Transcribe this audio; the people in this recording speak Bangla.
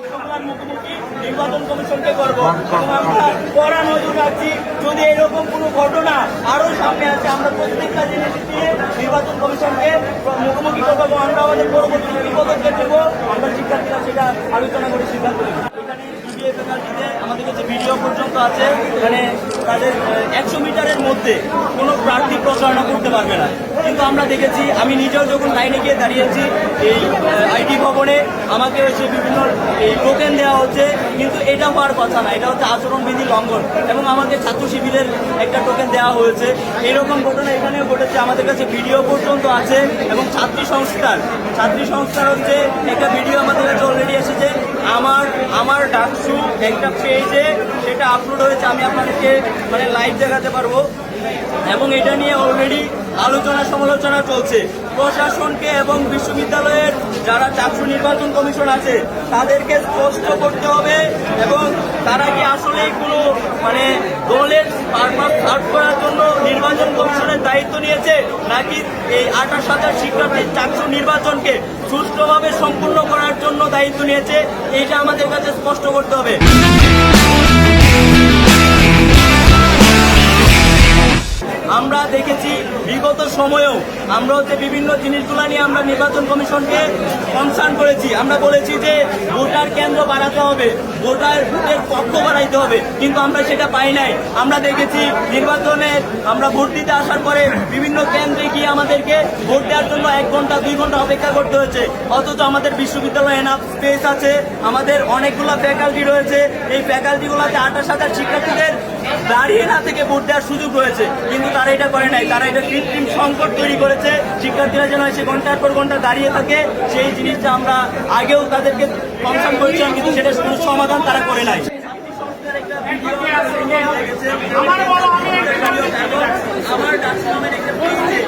মুখোমুখি নির্বাচন কমিশনকে করব এবং আমরা কড়া নজর রাখছি। যদি এরকম কোনো ঘটনা আরো সামনে আসে, আমরা প্রত্যেকটা জিনিস দিয়ে নির্বাচন কমিশনকে মুখোমুখি করবো। আমরা আমাদের পরবর্তী কি পদক্ষেপ দেবো, আমরা শিক্ষার্থীরা সেটা আলোচনা করে সিদ্ধান্ত নেব। এখানে আমাদের কাছে ভিডিও পর্যন্ত আছে, মানে তাদের 100 মিটারের মধ্যে কোনো প্রার্থী প্রচারণা করতে পারবে না। কিন্তু আমরা দেখেছি, আমি নিজেও যখন লাইনে গিয়ে দাঁড়িয়েছি এই আইটি ভবনে, আমাকে হচ্ছে বিভিন্ন এই টোকেন দেওয়া হচ্ছে, কিন্তু এটা হওয়ার কথা না। এটা হচ্ছে আচরণবিধি লঙ্ঘন এবং আমাকে ছাত্র শিবিরের একটা টোকেন দেওয়া হয়েছে। এরকম ঘটনা এখানেও ঘটেছে, আমাদের কাছে ভিডিও পর্যন্ত আছে। এবং ছাত্রী সংস্থার হচ্ছে একটা ভিডিও আমাদের কাছে অলরেডি এসেছে। আমার ডাকসু একটা পেজে সেটা আপলোড হয়েছে, আমি আপনাদেরকে মানে লাইভ দেখাতে পারবো। এবং এটা নিয়ে অলরেডি আলোচনা সমালোচনা চলছে। প্রশাসনকে এবং বিশ্ববিদ্যালয়ের যারা চাকসু নির্বাচন কমিশন আছে তাদেরকে স্পষ্ট করতে হবে এবং তারা কি আসলে কোনো মানে দলের পারপাস সার্ভ করার জন্য নির্বাচন কমিশনের দায়িত্ব নিয়েছে, নাকি এই 28,000 শিক্ষার্থীর চাকসু নির্বাচনকে সুষ্ঠুভাবে সম্পূর্ণ করার জন্য দায়িত্ব নিয়েছে, এইটা আমাদের কাছে স্পষ্ট করতে হবে। আমরা দেখেছি বিগত সময়েও আমরা হচ্ছে বিভিন্ন জিনিসগুলো নিয়ে আমরা নির্বাচন কমিশনকে কনসার্ন করেছি। আমরা বলেছি যে ভোটার কেন্দ্র বাড়াতে হবে, ভোটারদের পক্ষ বাড়াইতে হবে, কিন্তু আমরা সেটা পাই নাই। আমরা দেখেছি নির্বাচনে আমরা ভোট দিতে আসার পরে বিভিন্ন কেন্দ্রে গিয়ে আমাদেরকে ভোট দেওয়ার জন্য 1 ঘন্টা 2 ঘন্টা অপেক্ষা করতে হয়েছে। অথচ আমাদের বিশ্ববিদ্যালয়ে এনাফ স্পেস আছে, আমাদের অনেকগুলো ফ্যাকাল্টি রয়েছে। এই ফ্যাকাল্টিগুলোতে 28,000 শিক্ষার্থীদের দাঁড়িয়ে না থেকে ভোট দেওয়ার সুযোগ রয়েছে, কিন্তু তারা এটা করে নাই। তারা এটা কৃত্রিম সংকট তৈরি করেছে, শিক্ষার্থীরা যেন এসে ঘন্টার পর ঘন্টা দাঁড়িয়ে থাকে। সেই জিনিসটা আমরা আগেও তাদেরকে কনসার্ন করেছিলাম, কিন্তু সেটা কোনো সমাধান তারা করে নাই। আমার ডাকসু নামের একটা পেজে